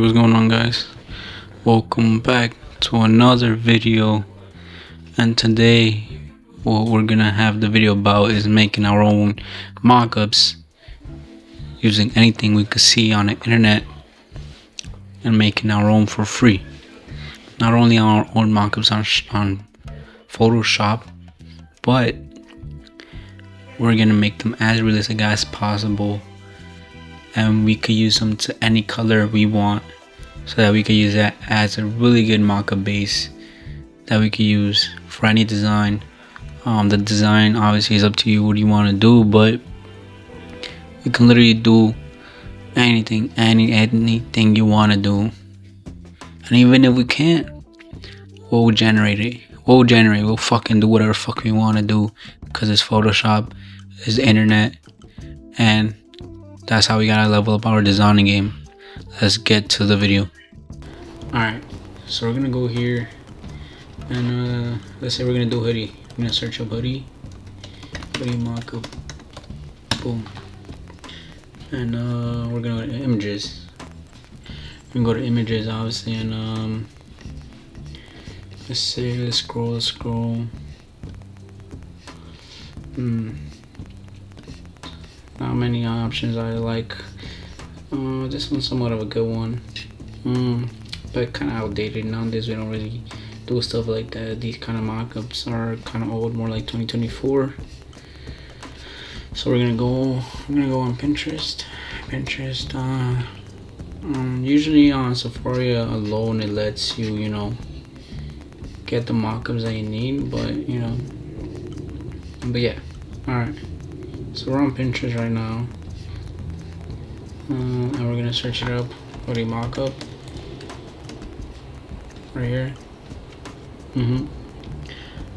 What's going on, guys? Welcome back to another video. And today what we're gonna have the video about is making our own mock-ups using anything we could see on the internet and making our own for free. Not only our own mock-ups on Photoshop, but we're gonna make them as realistic as possible, and we could use them to any color we want, so that we could use that as a really good mock-up base that we could use for any design. The design obviously is up to you what you want to do, but you can literally do anything you want to do. And even if we can't, we'll generate it. We'll fucking do whatever fuck we want to do, because it's Photoshop, it's the internet, and that's how we gotta level up our designing game. Let's get to the video. Alright, so we're gonna go here and let's say we're gonna do hoodie. I'm gonna search up hoodie mockup, boom, and we're gonna go to images. We're gonna go to images, obviously, and let's scroll. Not many options I like. This one's somewhat of a good one, but kind of outdated nowadays. We don't really do stuff like that. These kind of mockups are kind of old, more like 2024. So we're gonna go on Pinterest. Usually on Safari alone, it lets you get the mockups that you need, but yeah. All right, so we're on Pinterest right now, and we're gonna search it up. What a mockup right here. And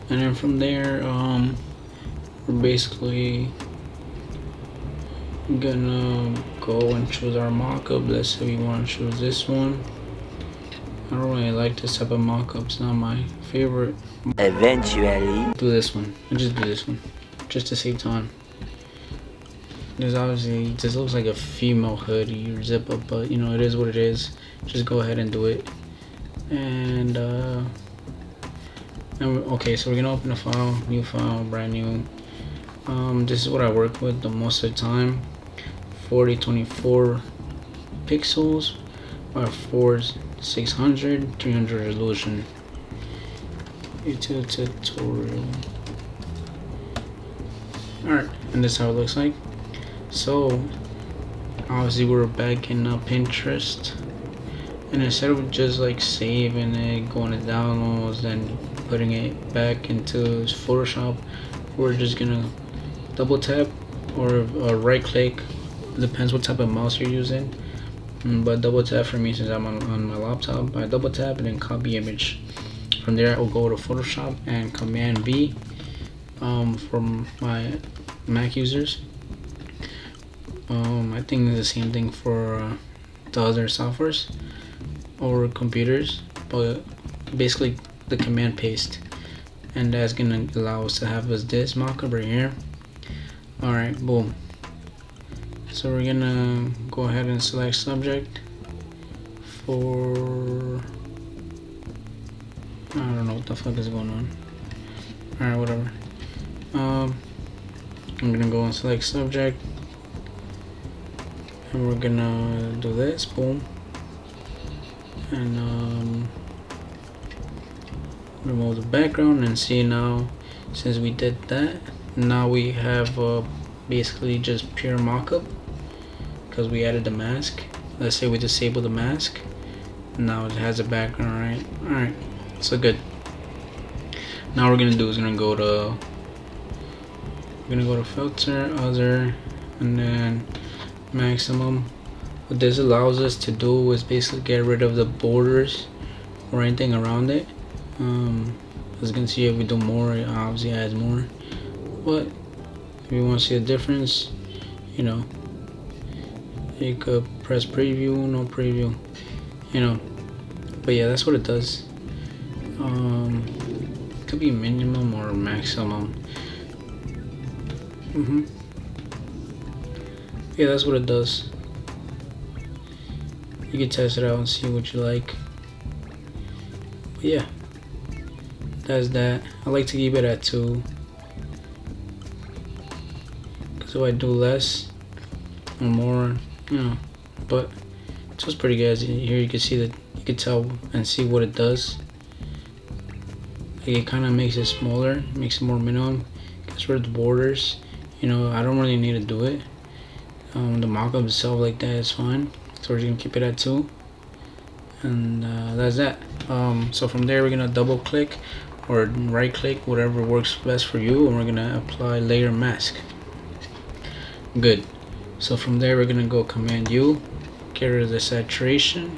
then from there, we're basically gonna go and choose our mockup. Let's say we want to choose this one. I don't really like this type of mockup. It's not my favorite. Eventually, Do this one. I'll just do this one, just to save time. There's obviously, this looks like a female hoodie or zip up, but it is what it is. Just go ahead and do it. And okay, so we're gonna open a file, new file, brand new. This is what I work with the most of the time. 4024 pixels by 4600, 300 resolution. YouTube tutorial. Alright, and this is how it looks like. So obviously we're back in Pinterest, and instead of just like saving it, going to downloads, and putting it back into Photoshop, we're just gonna double tap or right click, depends what type of mouse you're using, but double tap for me, since I'm on my laptop. I double tap and then copy image. From there I will go to Photoshop and Command V from my Mac users. I think it's the same thing for the other softwares or computers, but basically the command paste, and that's gonna allow us to have this mockup right here. Alright, boom. So we're gonna go ahead and select subject for, I don't know what the fuck is going on. Alright, whatever. I'm gonna go and select subject, and we're gonna do this, boom, and remove the background. And see, now since we did that, now we have basically just pure mockup, because we added the mask. Let's say we disable the mask, now it has a background, right? Alright, so good. Now what we're gonna do is go to filter, other, and then maximum. What this allows us to do is basically get rid of the borders or anything around it. As you can see, if we do more, it obviously adds more, but if you want to see a difference, you could press preview, no preview, but yeah, that's what it does. It could be minimum or maximum. Yeah, that's what it does. You can test it out and see what you like. But yeah, that's that. I like to keep it at 2, because if I do less or more, you know, but it was pretty good. Here you can see that, you can tell and see what it does. Like, it kind of makes it smaller, makes it more minimum, gets rid of the borders. You know, I don't really need to do it. The mockup itself like that is fine, so we're just gonna keep it at 2, and that's that. So from there we're gonna double click or right click, whatever works best for you, and we're gonna apply layer mask. Good. So from there we're gonna go Command U, get rid of the saturation.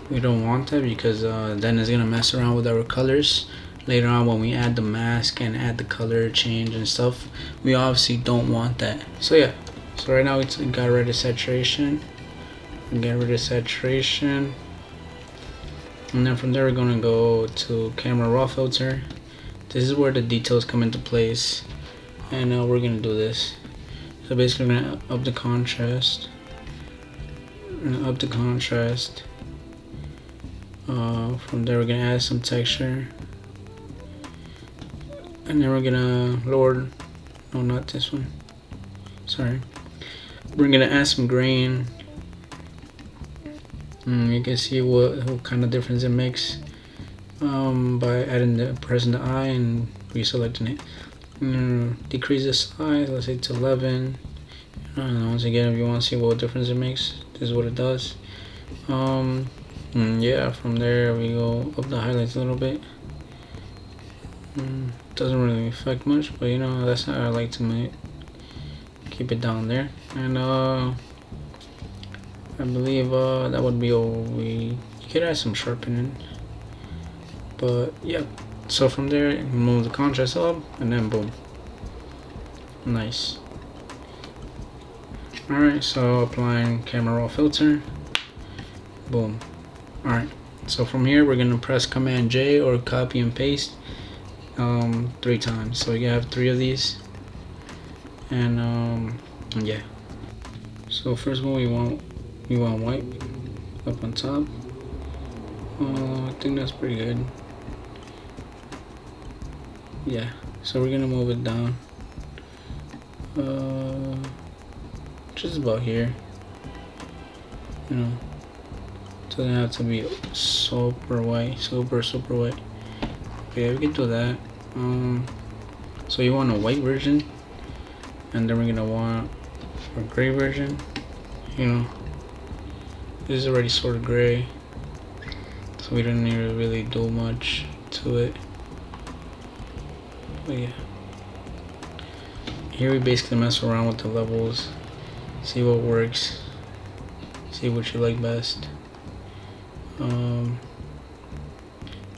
We don't want that because then it's gonna mess around with our colors later on when we add the mask and add the color change and stuff. We obviously don't want that. So yeah, so right now we got rid of saturation, get rid of saturation, and then from there we're gonna go to camera raw filter. This is where the details come into place, and we're gonna do this. So basically we're gonna up the contrast, from there we're gonna add some texture, and then we're gonna lower, no, not this one, sorry, we're gonna add some grain. You can see what kind of difference it makes by pressing the I and reselecting it. Decrease the size, let's say to 11. Once again, if you want to see what difference it makes, this is what it does. Yeah, from there we go up the highlights a little bit. Doesn't really affect much, but you know, that's how I like to keep it down there. And I believe that would be all. You could add some sharpening, but yeah. So from there, move the contrast up, and then boom, nice. Alright, so applying camera raw filter, boom. Alright, so from here we're gonna press Command J or copy and paste 3 times. So you have 3 of these, and yeah. So first one we want white up on top. I think that's pretty good. Yeah, so we're gonna move it down just about here, you know. Doesn't have to be super white, super white. Okay, we can do that. So you want a white version, and then we're gonna want a gray version. You know, this is already sort of gray, so we don't need to really do much to it. But yeah, here we basically mess around with the levels, see what works, see what you like best.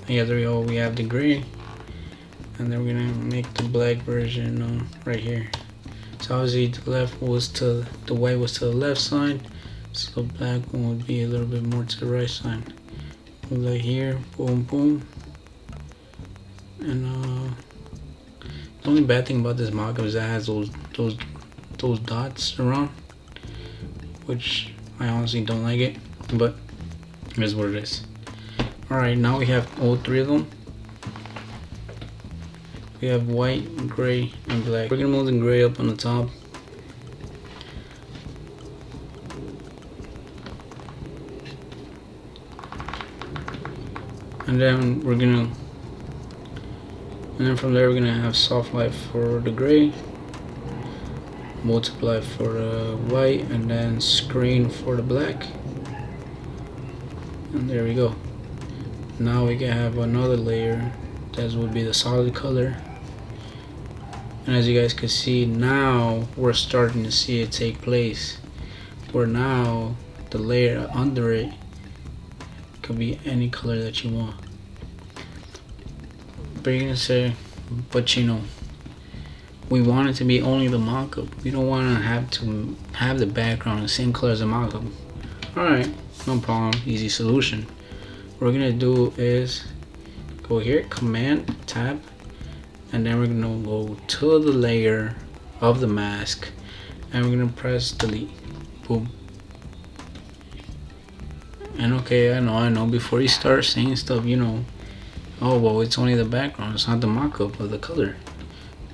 Yeah, there we go. We have the gray, and then we're gonna make the black version right here. So obviously the white was to the left side, so the black one would be a little bit more to the right side. Like here, boom, boom, and the only bad thing about this mockup is that it has those dots around, which I honestly don't like it, but it is what it is. Alright, now we have all 3 of them. We have white, gray, and black. We're gonna move the gray up on the top. And then from there we're gonna have soft light for the gray, multiply for the white, and then screen for the black. And there we go. Now we can have another layer that would be the solid color. And as you guys can see, now we're starting to see it take place, where now the layer under it could be any color that you want. But you're gonna say, but you know, we want it to be only the mockup. We don't want to have the background the same color as the mockup. Alright, no problem, easy solution. What we're gonna do is go here, Command Tab, and then we're gonna go to the layer of the mask, and we're gonna press delete. Boom. And okay, I know. Before you start saying stuff, oh well, it's only the background. It's not the mock-up of the color.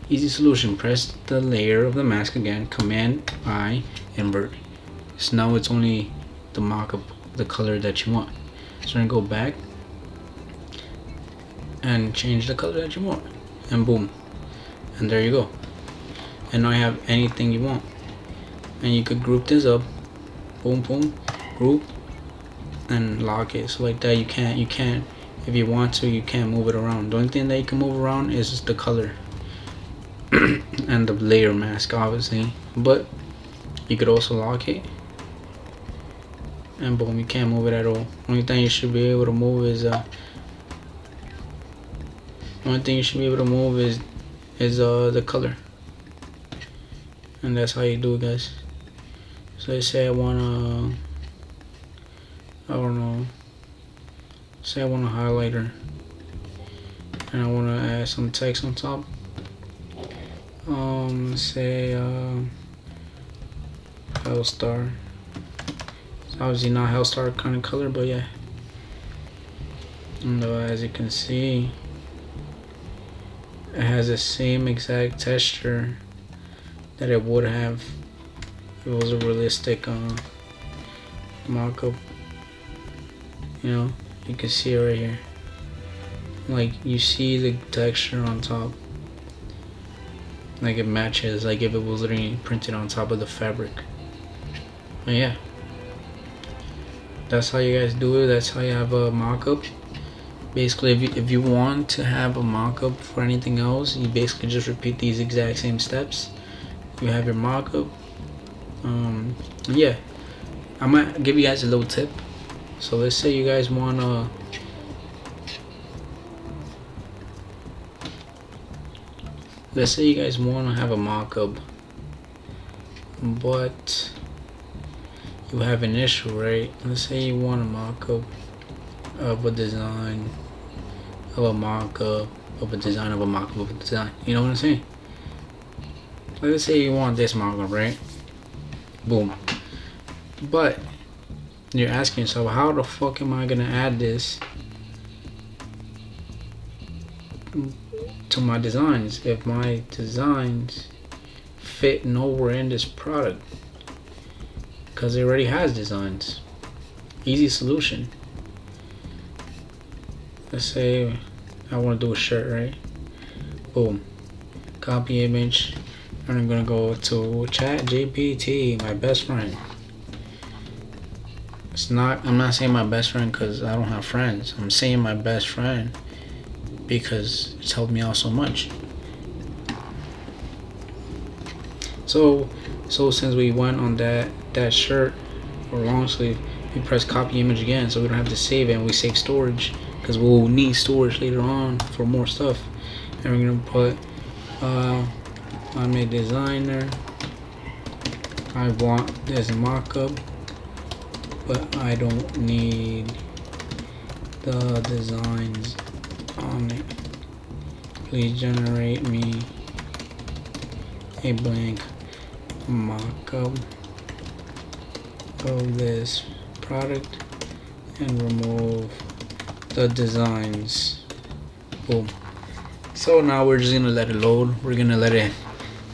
Easy solution. Press the layer of the mask again. Command I invert. So now it's only the mock-up, the color that you want. So then go back and change the color that you want, and boom, and there you go. And now you have anything you want, and you could group this up. Boom, boom, group, and lock it. So like that, you can't. If you want to, you can't move it around. The only thing that you can move around is the color and the layer mask, obviously. But you could also lock it, and boom, you can't move it at all. Only thing you should be able to move is the color, and that's how you do it, guys. So let's say I wanna, I don't know, say I want a highlighter, and I wanna add some text on top. Say Hellstar. It's obviously not Hellstar kind of color, but yeah. And as you can see, it has the same exact texture that it would have if it was a realistic mock-up. You can see it right here. Like, you see the texture on top. Like, it matches, like if it was literally printed on top of the fabric. But yeah, that's how you guys do it. That's how you have a mock-up. Basically, if you want to have a mock-up for anything else, you basically just repeat these exact same steps. You have your mock-up. Yeah, I might give you guys a little tip. So let's say you guys want to have a mock-up, but you have an issue, right? Let's say you want a mock-up of a design of a mock-up of a design of a mock-up of a design. You know what I'm saying? Let's say you want this mock-up, right? Boom. But you're asking yourself, how the fuck am I gonna add this to my designs if my designs fit nowhere in this product? Because it already has designs. Easy solution. Let's say I want to do a shirt, right? Boom. Copy image. And I'm gonna go to ChatGPT, my best friend. I'm not saying my best friend because I don't have friends. I'm saying my best friend because it's helped me out so much. So since we went on that shirt or long sleeve, we press copy image again, so we don't have to save it, and we save storage because we'll need storage later on for more stuff. And we're gonna put I'm a designer. I want this mock-up, but I don't need the designs on it. Please generate me a blank mock-up of this product and remove the designs. Boom. So now we're just gonna let it load. We're gonna let it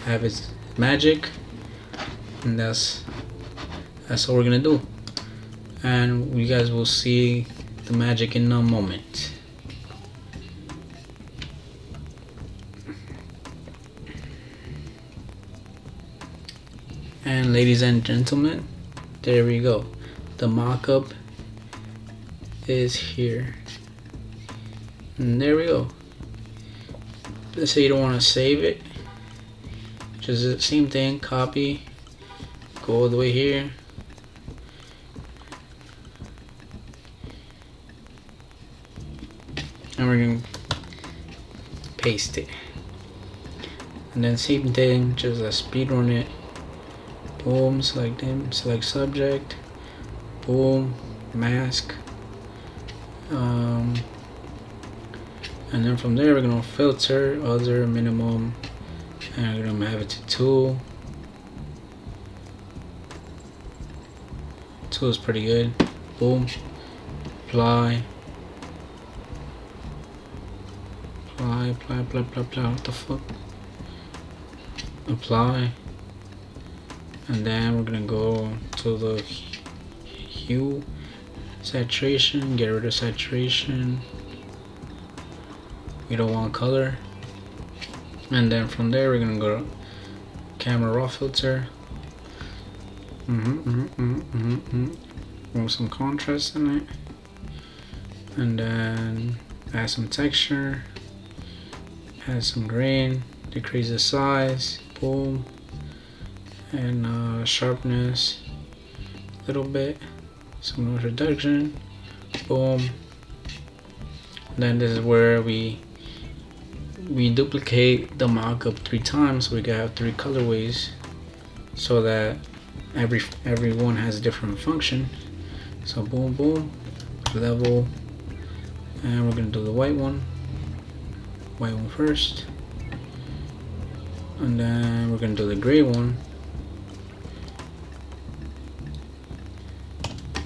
have its magic, and that's what we're gonna do. And you guys will see the magic in a moment. And ladies and gentlemen, there we go. The mock-up is here. And there we go. Let's say you don't want to save it. Just the same thing, copy, go all the way here. And we're going to paste it. And then same thing, just speed run it. Boom, select him, select subject. Boom, mask. And then from there we're gonna filter other minimum, and we're gonna have it to 2. 2 is pretty good. Boom, apply, what the fuck, apply, and then we're gonna go to the hue, saturation, get rid of saturation, we don't want color, and then from there we're gonna go to camera raw filter, want some contrast in it, and then add some texture, add some grain, decrease the size, boom, and sharpness a little bit, some noise reduction, boom. Then this is where we duplicate the mockup 3 times, so we can have 3 colorways, so that every one has a different function. So boom, boom, level, and we're gonna do the white one first, and then we're gonna do the gray one,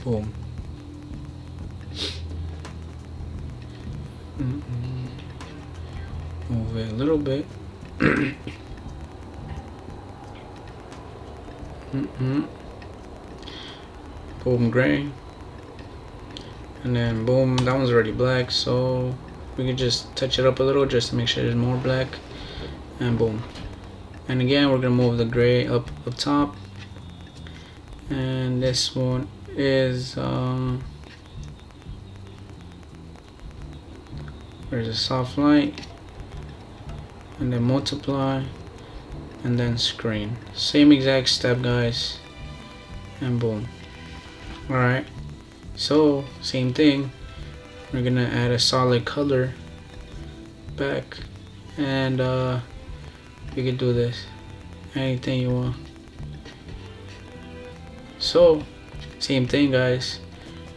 boom. Move it a little bit. Boom, gray, and then boom, that one's already black, so we can just touch it up a little just to make sure there's more black, and boom. And again, we're gonna move the gray up top, and this one is where's the soft light, and then multiply, and then screen. Same exact step, guys, and boom. Alright, so same thing, we're gonna add a solid color back, and you can do this anything you want. So same thing, guys,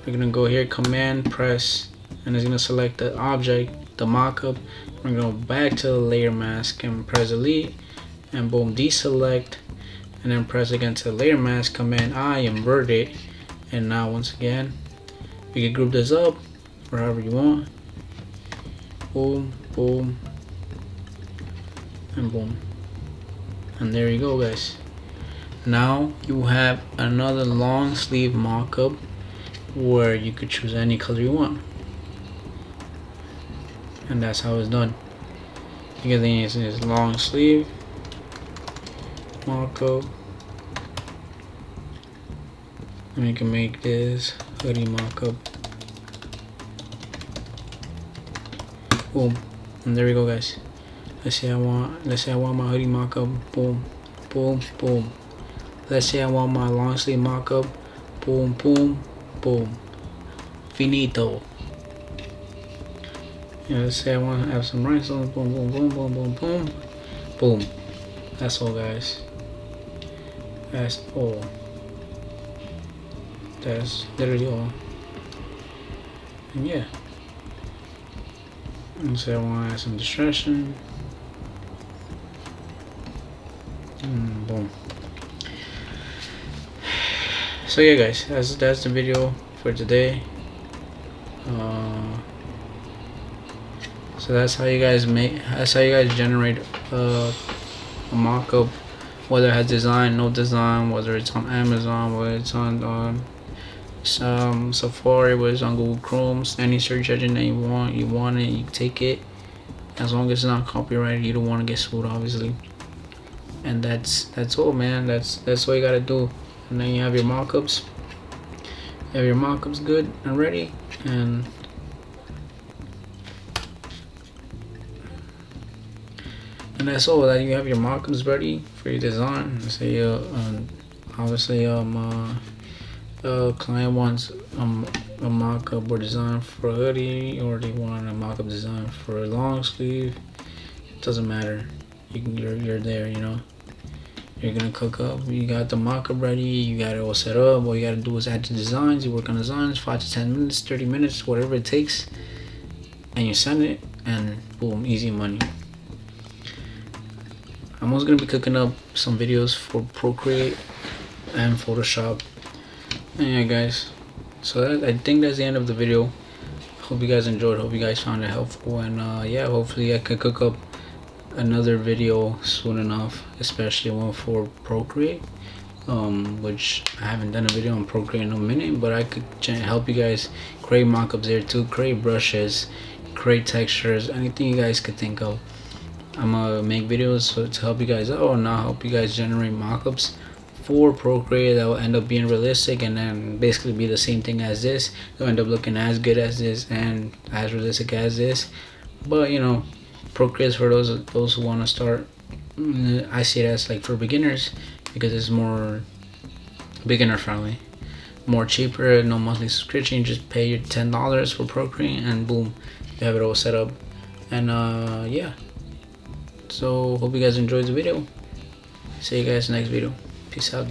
we're gonna go here, command press, and it's gonna select the object, the mockup. We're gonna go back to the layer mask and press delete, and boom, deselect, and then press again to the layer mask, command I, invert it, and now once again you can group this up wherever you want, boom, boom, and boom, and there you go, guys. Now you have another long sleeve mockup where you could choose any color you want, and that's how it's done. You get this long sleeve mockup, and you can make this hoodie mockup, boom, and there we go, guys. Let's say I want my hoodie mockup, boom, boom, boom. Let's say I want my long sleeve mockup, boom, boom, boom, finito. Yeah, let's say I want to have some rhinestones, boom, boom, boom, boom, boom, boom, boom. That's all, guys. That's all. That's literally all. And yeah, let's say I want to add some distortion, boom. So yeah, guys, that's the video for today. So that's how you guys generate a mockup, whether it has design, no design, whether it's on Amazon, whether it's on Safari, whether it's on Google Chrome, any search engine that you want it, you take it, as long as it's not copyrighted. You don't want to get sued, obviously. And that's all, man. That's all you gotta do. And then you have your mockups. You have your mockups good and ready, and that's all. That you have your mockups ready for your design. Say obviously client wants a mockup or design for a hoodie, or they want a mockup design for a long sleeve. It doesn't matter. You're there, you know. You're gonna cook up, you got the mockup ready, you got it all set up. All you gotta do is add the designs. You work on designs, 5 to 10 minutes, 30 minutes, whatever it takes, and you send it, and boom, easy money. I'm also gonna be cooking up some videos for Procreate and Photoshop. And yeah, guys, So I think that's the end of the video. Hope you guys enjoyed. Hope you guys found it helpful. And yeah, hopefully I can cook up another video soon enough, especially one for Procreate. Which I haven't done a video on Procreate in a minute, but I could help you guys create mockups there too, create brushes, create textures, anything you guys could think of. I'm gonna make videos to help you guys out, and I'll help you guys generate mockups for Procreate that will end up being realistic, and then basically be the same thing as this. It'll end up looking as good as this and as realistic as this. But you know, Procreate is for those who want to start. I see it as like for beginners because it's more beginner friendly, more cheaper, no monthly subscription. You just pay your $10 for Procreate, and boom, you have it all set up. And yeah. So hope you guys enjoyed the video. See you guys next video. Peace out.